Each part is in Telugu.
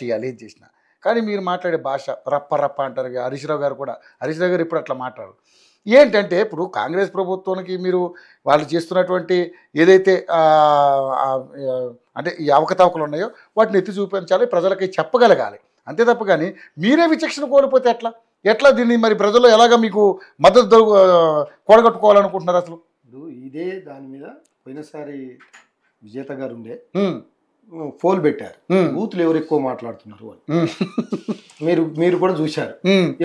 చేయాలి ఏది చేసినా. కానీ మీరు మాట్లాడే భాష రప్ప రప్ప అంటారు. హరీష్ రావు గారు కూడా, హరీష్ రావు గారు ఇప్పుడు అట్లా మాట్లాడరు. ఏంటంటే ఇప్పుడు కాంగ్రెస్ ప్రభుత్వానికి మీరు వాళ్ళు చేస్తున్నటువంటి ఏదైతే అంటే ఈ అవకతవకలు ఉన్నాయో వాటిని ఎత్తి చూపించాలి, ప్రజలకి చెప్పగలగాలి. అంతే తప్ప కానీ మీరే విచక్షణ కోల్పోతే ఎట్లా ఎట్లా దీన్ని మరి ప్రజల్లో ఎలాగ మీకు మద్దతు కూడగట్టుకోవాలనుకుంటున్నారు అసలు? ఇప్పుడు ఇదే దాని మీద పోయినసారి విజేత గారు ఉండే పోల్ పెట్టారు, బూతులు ఎవరు ఎక్కువ మాట్లాడుతున్నారు అని. మీరు కూడా చూశారు,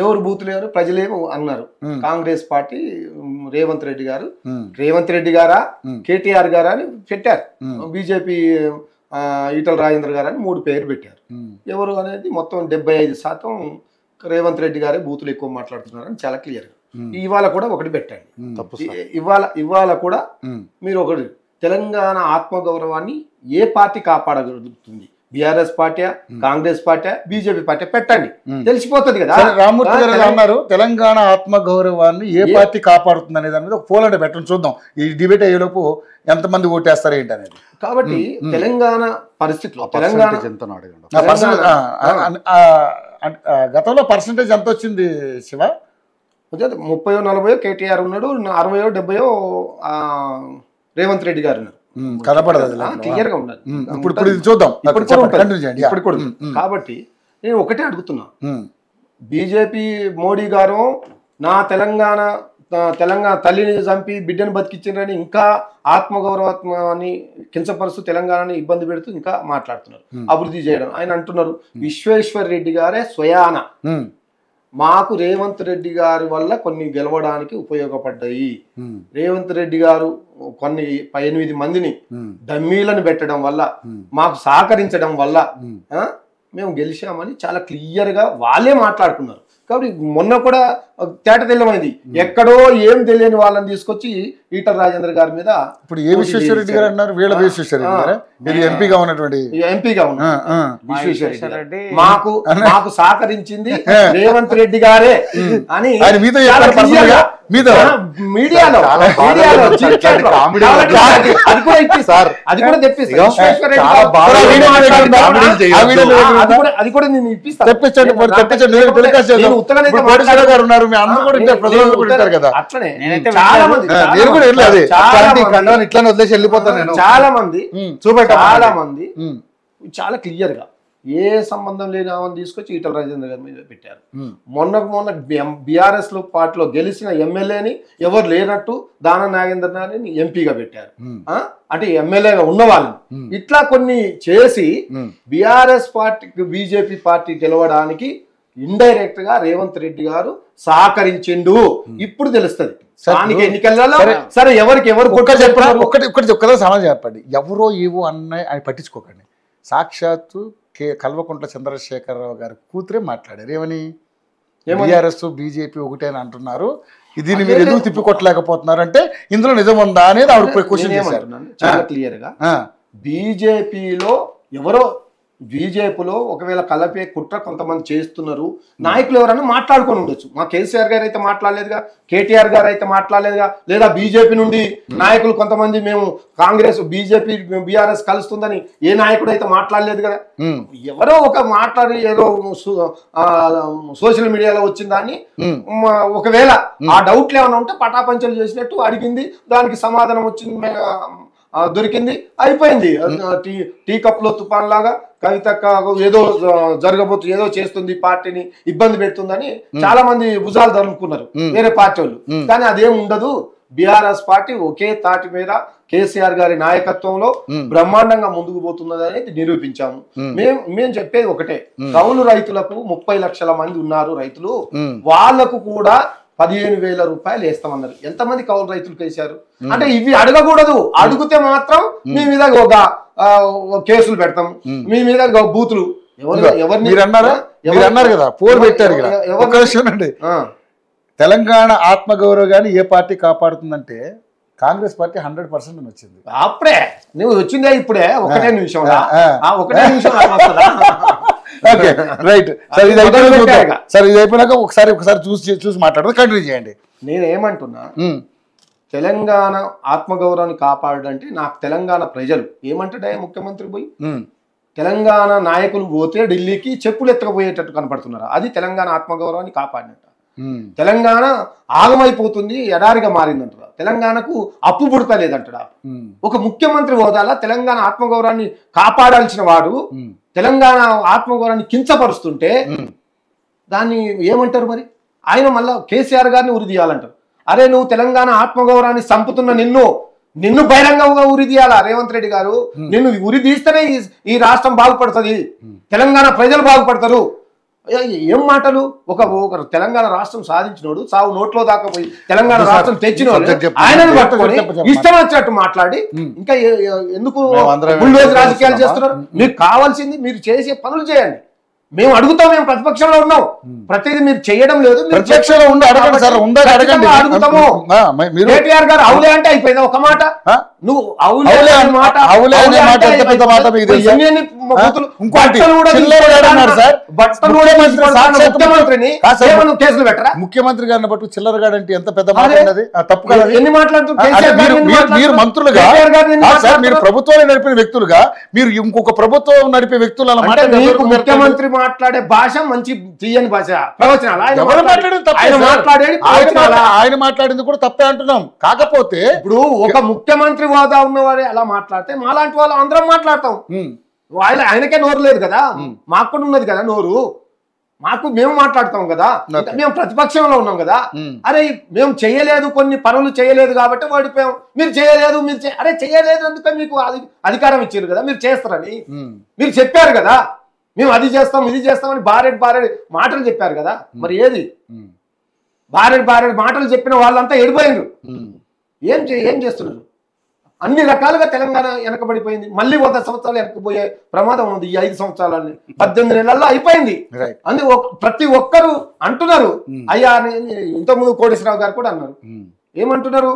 ఎవరు బూతులు ఎవరు ప్రజలేమో అన్నారు. కాంగ్రెస్ పార్టీ రేవంత్ రెడ్డి గారా కేటీఆర్ గారా అని పెట్టారు, బీజేపీ ఈటల రాజేంద్ర గారు అని 3 పేర్లు పెట్టారు. ఎవరు అనేది మొత్తం 75% రేవంత్ రెడ్డి గారే బూతులు ఎక్కువ మాట్లాడుతున్నారని చాలా క్లియర్గా. ఇవాళ కూడా ఒకటి పెట్టండి, ఇవాళ కూడా మీరు ఒకటి, తెలంగాణ ఆత్మగౌరవాన్ని ఏ పార్టీ కాపాడగలుగుతుంది? BRS party, Congress party, BJP party పెట్టండి, తెలిసిపోతుంది కదా. రామ్మూర్తి గారు అన్నారు తెలంగాణ ఆత్మగౌరవాన్ని ఏ పార్టీ కాపాడుతుంది అనే దాని మీద ఒక పోల్ అంటే పెట్టండి, చూద్దాం ఈ డిబేట్ అయ్యేలోపు ఎంతమంది ఓటేస్తారు ఏంటి అనేది. కాబట్టి తెలంగాణ పరిస్థితిలో తెలంగాణ గతంలో పర్సంటేజ్ ఎంత వచ్చింది శివ? 30-40 కేటీఆర్ ఉన్నాడు, 60-70 రేవంత్ రెడ్డి గారు ఉన్నారు. కనపడదు, క్లియర్ గా ఉన్నది. ఇప్పుడు చూద్దాం. కాబట్టి నేను ఒకటే అడుగుతున్నా, బీజేపీ మోడీ గారు నా తెలంగాణ తల్లిని చంపి బిడ్డను బతికించారని ఇంకా ఆత్మగౌరవాన్ని కించపరుస్తూ తెలంగాణని ఇబ్బంది పెడుతూ ఇంకా మాట్లాడుతున్నారు. అభివృద్ధి చేయడం ఆయన అంటున్నారు. విశ్వేశ్వర్ రెడ్డి గారే స్వయాన మాకు రేవంత్ రెడ్డి గారి వల్ల కొన్ని గెలవడానికి ఉపయోగపడ్డాయి, రేవంత్ రెడ్డి గారు కొన్ని 8 మందిని డమ్మీలను పెట్టడం వల్ల మాకు సహకరించడం వల్ల మేము గెలిచామని చాలా క్లియర్ గా వాళ్ళే మాట్లాడుకున్నారు. కాబట్టి మొన్న కూడా తేట తెల్లమైంది, ఎక్కడో ఏం తెలియని వాళ్ళని తీసుకొచ్చి ఈటల రాజేంద్ర గారి మీద ఇప్పుడు ఏ విశ్వేశ్వరరెడ్డి గారు అన్నారు, వీళ్ళ విశ్వేశ్వరరెడ్డి ఎంపీగా ఉన్నటువంటి విశ్వేశ్వరరెడ్డి మాకు సహకరించింది రేవంత్ రెడ్డి గారే అని మీడియాలో అది కూడా తెప్పిస్తాను, అది కూడా నేను ఇప్పిస్తాను. అట్లనే చాలా మంది చాలా క్లియర్ గా ఏ సంబంధం లేని ఆమెను తీసుకొచ్చి ఈటల రాజేంద్ర గారి మీద పెట్టారు. మొన్న బీఆర్ఎస్ లో పార్టీలో గెలిచిన ఎమ్మెల్యేని ఎవరు లేనట్టు దాన నాగేంద్రని ఎంపీగా పెట్టారు, అంటే ఎమ్మెల్యేగా ఉన్న వాళ్ళని. ఇట్లా కొన్ని చేసి బీఆర్ఎస్ పార్టీకి బీజేపీ పార్టీ గెలవడానికి ఇండైరెక్ట్ గా రేవంత్ రెడ్డి గారు సహకరించిండు. ఇప్పుడు తెలుస్తుంది స్థానిక ఎన్నికలలో సరే ఎవరికి ఎవరు ఒక్కదా సమాజం చెప్పండి. ఎవరో ఏవో అన్నాయి అని పట్టించుకోకండి. సాక్షాత్తు కల్వకుంట్ల చంద్రశేఖరరావు గారి కూతురే మాట్లాడారు, ఏమని బీఆర్ఎస్ బీజేపీ ఒకటే అని అంటున్నారు, దీన్ని మీరు ఎందుకు తిప్పికొట్టలేకపోతున్నారు అంటే ఇందులో నిజం ఉందా అనేది ఆవిడ క్వశ్చన్ చేశారు. చాలా క్లియర్ గా బీజేపీలో ఎవరో బీజేపీలో ఒకవేళ కలపే కుట్ర కొంతమంది చేస్తున్నారు, నాయకులు ఎవరైనా మాట్లాడుకొని ఉండొచ్చు. మా కేసీఆర్ గారు అయితే మాట్లాడలేదుగా, కేటీఆర్ గారు అయితే మాట్లాడలేదుగా, లేదా బీజేపీ నుండి నాయకులు కొంతమంది మేము కాంగ్రెస్ బీజేపీ బీఆర్ఎస్ కలుస్తుందని ఏ నాయకుడు అయితే మాట్లాడలేదు కదా. ఎవరో ఒక మాట్లాడి ఏదో సోషల్ మీడియాలో వచ్చిన దాన్ని ఒకవేళ ఆ డౌట్లు ఏమైనా ఉంటే పటాపంచలు చేసినట్టు అడిగింది, దానికి సమాధానం వచ్చింది, దొరికింది, అయిపోయింది. టీ కప్ లో తుఫాన్ లాగా కవితక్క ఏదో జరగబోతుంది, ఏదో చేస్తుంది, పార్టీని ఇబ్బంది పెడుతుందని చాలా మంది భుజాలు ధరుముకున్నారు వేరే పార్టీ వాళ్ళు. కానీ అదేం ఉండదు, బీఆర్ఎస్ పార్టీ ఒకే తాటి మీద కేసీఆర్ గారి నాయకత్వంలో బ్రహ్మాండంగా ముందుకు పోతున్నది అనేది నిరూపించాము. మేము చెప్పేది ఒకటే, కౌలు రైతులకు 30 లక్షల మంది ఉన్నారు రైతులు, వాళ్లకు కూడా 15,000 రూపాయలు వేస్తామన్నారు. ఎంతమంది కౌలు రైతులకు వేశారు అంటే ఇవి అడగకూడదు, అడిగితే మాత్రం మీ మీద ఒక కేసులు పెడతాం, మీ మీద బూతులు. అన్నారు కదా, పోరు పెట్టారు కదా. తెలంగాణ ఆత్మగౌరవాన్ని ఏ పార్టీ కాపాడుతుందంటే కాంగ్రెస్ పార్టీ 100% వచ్చింది. అప్పుడే నువ్వు వచ్చిందే, ఇప్పుడే ఒకటే నిమిషం ఓకే రైట్. సరే ఇది అయిపోయినాక ఒకసారి చూసి మాట్లాడదు, కంటిన్యూ చేయండి. నేనేమంటున్నా, తెలంగాణ ఆత్మగౌరవాన్ని కాపాడంటే నాకు తెలంగాణ ప్రజలు ఏమంటాడే ముఖ్యమంత్రి పోయి తెలంగాణ నాయకులు పోతే ఢిల్లీకి చెప్పులు ఎత్తకపోయేటట్టు కనపడుతున్నారు. అది తెలంగాణ ఆత్మగౌరవాన్ని కాపాడినట్టు. తెలంగాణ ఆగమైపోతుంది, ఎడారిగా మారిందంటారా. తెలంగాణకు అప్పు పుడతలేదంటారా. ఒక ముఖ్యమంత్రి హోదాలో తెలంగాణ ఆత్మగౌరవాన్ని కాపాడాల్సిన వాడు తెలంగాణ ఆత్మగౌరవాన్ని కించపరుస్తుంటే దాన్ని ఏమంటారు మరి? ఆయన మళ్ళా కేసీఆర్ గారిని ఉరి తీయాలంటారు. అరే నువ్వు తెలంగాణ ఆత్మగౌరవాన్ని చంపుతున్న నిన్ను బహిరంగంగా ఉరి తీయాలా రేవంత్ రెడ్డి గారు? నిన్ను ఉరి తీస్తేనే ఈ రాష్ట్రం బాగుపడుతుంది, తెలంగాణ ప్రజలు బాగుపడతారు. ఏం మాటలు? ఒక తెలంగాణ రాష్ట్రం సాధించినోడు సావు నోట్లో దాకా పోయి తెలంగాణ రాష్ట్రం తెచ్చినోడు ఆయనను పట్టుకొని ఇష్టం వచ్చినట్టు మాట్లాడి ఇంకా ఎందుకు బుల్డోజ్ రాజకీయాలు చేస్తున్నారు? మీకు కావాల్సింది మీరు చేసే పనులు చేయండి. మేము అడుగుతాం, మేము ప్రతిపక్షంలో ఉన్నాం, ప్రతిదీ మీరు చేయడం లేదు. ప్రతిపక్షంలో ఉండి అడగండి సార్, అడుగుతాము. కేటీఆర్ గారు అవులే అంటే అయిపోయింది ఒక మాట. నువ్వు అవులే మాట ముఖ్యమంత్రిని కేసులు పెట్టరా? ముఖ్యమంత్రి గారిని బట్టి చిల్లరగాడు అంటే ఎంత పెద్ద మాట అది తప్పు కదా. ఎన్ని మాట్లాడుతున్నారు? మీరు మంత్రులుగా మీరు ప్రభుత్వాన్ని నడిపిన వ్యక్తులుగా మీరు ఇంకొక ప్రభుత్వం నడిపే వ్యక్తులు అలా ముఖ్యమంత్రి మాట్లాడే భాష మంచి తీయని భాష, ప్రవచనాలు ఆయన మాట్లాడింది కూడా తప్పే అంటున్నాం. కాకపోతే ఇప్పుడు ఒక ముఖ్యమంత్రి హోదా ఉన్నవాడే అలా మాట్లాడితే మాలాంటి వాళ్ళు అందరం మాట్లాడతాం. ఆయనకే నోరు లేదు కదా, మాకు కూడా ఉన్నది కదా నోరు. మేము మాట్లాడతాం కదా, మేము ప్రతిపక్షంలో ఉన్నాం కదా. అరే మేము చేయలేదు, కొన్ని పనులు చేయలేదు కాబట్టి ఓడిపోయాం. మీరు చేయలేదు, అరే చేయలేదు అందుకే మీకు అధికారం ఇచ్చారు కదా, మీరు చేస్తారని మీరు చెప్పారు కదా. మేము అది చేస్తాం ఇది చేస్తామని బారెడ్ మాటలు చెప్పారు కదా. మరి ఏది బారెడ్ మాటలు చెప్పిన వాళ్ళంతా ఎడిపోయినారు. ఏం చేస్తున్నారు? అన్ని రకాలుగా తెలంగాణ వెనకబడిపోయింది. మళ్ళీ 100 సంవత్సరాలు వెనకపోయే ప్రమాదం ఉంది. ఈ 5 సంవత్సరాలని 18 నెలల్లో అయిపోయింది. అందుకే ప్రతి ఒక్కరు అంటున్నారు. అయ్యా ఇంతకుముందు కోటేశ్వరరావు గారు కూడా అన్నారు. ఏమంటున్నారు?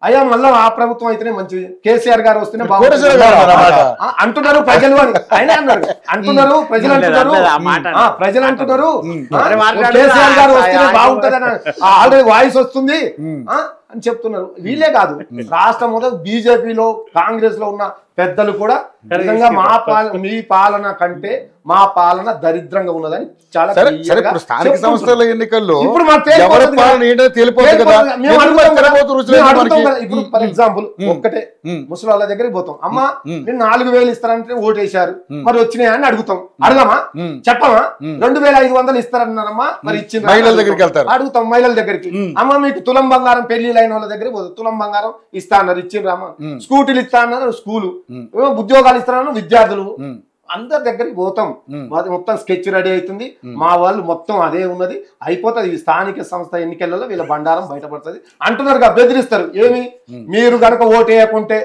అయ్యా మళ్ళా ఆ ప్రభుత్వం అయితేనే మంచిది, కేసీఆర్ గారు వస్తేనే బాగుంటుంది అంటున్నారు ప్రజలు అని ఆయన అన్నారు. అంటున్నారు ప్రజలు అంటున్నారు కేసీఆర్ గారు వస్తేనే బాగుంటుంది అని ఆల్రెడీ వాయిస్ వస్తుంది అని చెప్తున్నారు. వీళ్ళే కాదు, రాష్ట్రం మొదలు బీజేపీలో కాంగ్రెస్ లో ఉన్న పెద్దలు కూడా నిజంగా మీ పాలన కంటే మా పాలన దరిద్రంగా ఉన్నదని చాలా స్థానిక సంస్థల ఎన్నికల్లో ఇప్పుడు ఫర్ ఎగ్జాంపుల్ ఒక్కటే ముసలి దగ్గరికి పోతాం. అమ్మా నేను 4000 ఇస్తారంటే ఓటేశారు, మరి వచ్చినాయా అని అడగమా చెప్పమా? 2500 ఇస్తారన్నారమ్మా, మరి ఇచ్చిన మహిళల దగ్గరికి వెళ్తారు, అడుగుతాం మహిళల దగ్గరికి. అమ్మ మీకు తులం బంగారం పెళ్లి అయిన వాళ్ళ దగ్గరికి పోతాం, తులం బంగారం ఇస్తా అన్నారు, ఇచ్చిండ్రమ్మా. స్కూటీలు ఇస్తా అన్నారు, స్కూలు. ఉద్యోగాలు ఇస్తున్నారు, విద్యార్థులు. అందరి దగ్గరికి పోతాం, మొత్తం స్కెచ్ రెడీ అవుతుంది, మా వాళ్ళు మొత్తం అదే ఉన్నది అయిపోతుంది. ఈ స్థానిక సంస్థ ఎన్నికలలో వీళ్ళ బండారం బయటపడుతుంది అంటున్నారు. బెదిరిస్తారు. ఏమి మీరు గనక ఓటేయకుంటే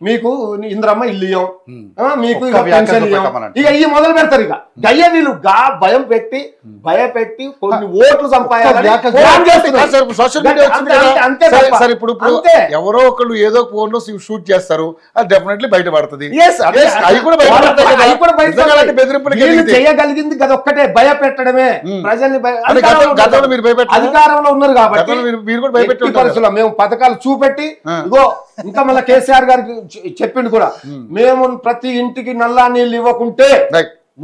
మీకు ఇంద్రమ్మ ఇల్లు ఇయ్యం, మీకు పెన్షన్ ఇయ్యం, ఇక ఈ మొదలు పెడతారు. ఇక గయ్య వీళ్ళు భయపెట్టి కొన్ని ఓట్లు సంపాదించాలి. ఎవరో ఒకళ్ళు ఏదో ఫోన్ లో షూట్ చేస్తారు, అది డెఫినెట్లీ బయటపడుతుంది. చేయగలిగింది ఒక్కటే భయపెట్టడమే ప్రజల్ని. అధికారంలో ఉన్నారు కాబట్టి పరిస్థితుల్లో మేము పథకాలు చూపెట్టి ఇగో ఇంకా మళ్ళీ కేసీఆర్ గారికి చెప్పిండు కూడా, మేము ప్రతి ఇంటికి నల్లా నీళ్ళు ఇవ్వకుంటే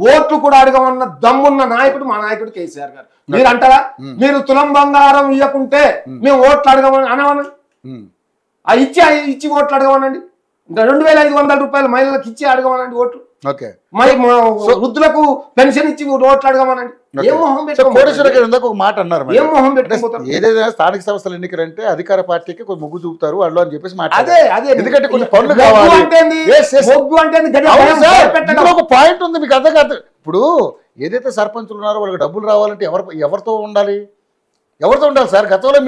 ఓట్లు కూడా అడగమన్న దమ్మున్న నాయకుడు మా నాయకుడు కేసీఆర్ గారు. మీరు అంటారా మీరు తులం బంగారం ఇవ్వకుంటే మేము ఓట్లు అడగమని అనవనండి, ఇచ్చి ఓట్లు అడగమనండి. 2500 రూపాయలు మహిళలకు ఇచ్చి అడగమనండి ఓట్లు. వృద్ధులకు పెన్షన్ ఇచ్చి ఓట్లు అడగమనండి. ఒక మాట అన్నారు, ఏదైనా స్థానిక సంస్థల ఎన్నికలంటే అధికార పార్టీకి కొన్ని మొగ్గు చూపుతారు వాళ్ళు అని చెప్పేసి మాట్లాడారు. ఎందుకంటే కొన్ని పనులు కావాలి. ఒక పాయింట్ ఉంది మీకు అర్థం కాదు. ఇప్పుడు ఏదైతే సర్పంచులు ఉన్నారో వాళ్ళకి డబ్బులు రావాలంటే ఎవరితో ఉండాలి సార్? గతంలో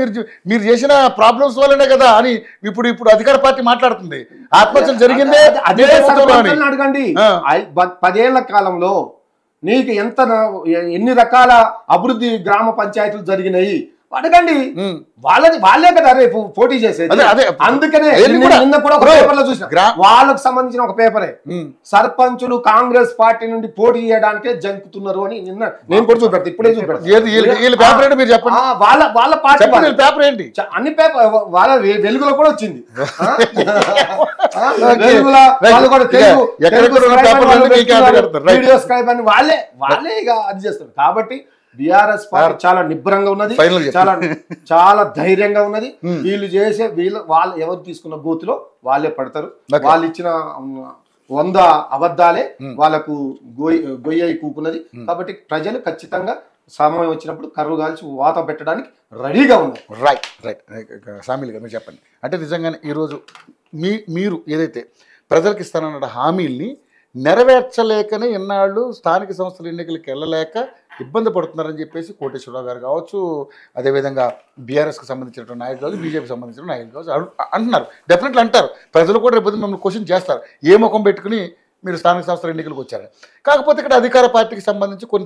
మీరు చేసిన ప్రాబ్లమ్స్ వల్లనే కదా అని ఇప్పుడు అధికార పార్టీ మాట్లాడుతుంది. ఆత్మహత్యలు జరిగిందే అడగండి. 10 ఏళ్ల కాలంలో నీకు ఎన్ని రకాల అభివృద్ధి గ్రామ పంచాయతీలు జరిగినాయి, అడగండి. ఉమ్. వాళ్ళే కదా రేపు పోటీ చేసేది. అదే. అందుకనే అవన్నీ కూడా నిన్న కూడా ఒక పేపర్ లో చూసిన గ్రా- వాళ్ళకు సంబంధించిన ఒక పేపరే ఉమ్. సర్పంచులు కాంగ్రెస్ పార్టీ నుండి పోటీ చేయడానికే జంకుతున్నారు అని నిన్న నేను కూడా చూపెడతా, ఇప్పుడే చూపెడతా. ఏది వీళ్ళ పేపర్ ఏంటి మీరు చెప్పండి. వాళ్ళ పార్టీ చెప్పండి వీళ్ళ పేపర్ ఏంటి. అన్ని పేపర్ వాళ్ళ వెలుగులో కూడా వచ్చింది. వెలుగులో వాళ్ళు కూడా తెలుగు వీడియో స్క్రైబ్ అని వాళ్ళే ఇక అది చేస్తారు. కాబట్టి బిఆర్ఎస్ పార్టీ చాలా నిబ్బరంగా ఉన్నది, చాలా ధైర్యంగా ఉన్నది. వీళ్ళు చేసే వాళ్ళు ఎవరు తీసుకున్న గోతిలో వాళ్ళే పడతారు. వాళ్ళు ఇచ్చిన 100 అబద్ధాలే వాళ్ళకు గొయ్యి కూకున్నది. కాబట్టి ప్రజలు ఖచ్చితంగా సమయం వచ్చినప్పుడు కర్రు కాల్చి వాత పెట్టడానికి రెడీగా ఉన్నారు. రైట్ సామిల్ గారు మీరు చెప్పండి. అంటే నిజంగానే ఈరోజు మీరు ఏదైతే ప్రజలకు ఇస్తానన్న హామీల్ని నెరవేర్చలేకనే ఇన్నాళ్ళు స్థానిక సంస్థల ఎన్నికలకు వెళ్ళలేక ఇబ్బంది పడుతున్నారని చెప్పేసి కోటేశ్వరరావు గారు కావచ్చు, అదేవిధంగా బీఆర్ఎస్కి సంబంధించిన నాయకులు కావచ్చు, బీజేపీకి సంబంధించిన నాయకులు కావచ్చు అంటున్నారు. డెఫినెట్లీ అంటారు. ప్రజలు కూడా రేపు మిమ్మల్ని క్వశ్చన్ చేస్తారు, ఏ ముఖం పెట్టుకుని మీరు స్థానిక సంస్థల ఎన్నికలకు వచ్చారు. కాకపోతే ఇక్కడ అధికార పార్టీకి సంబంధించి కొన్ని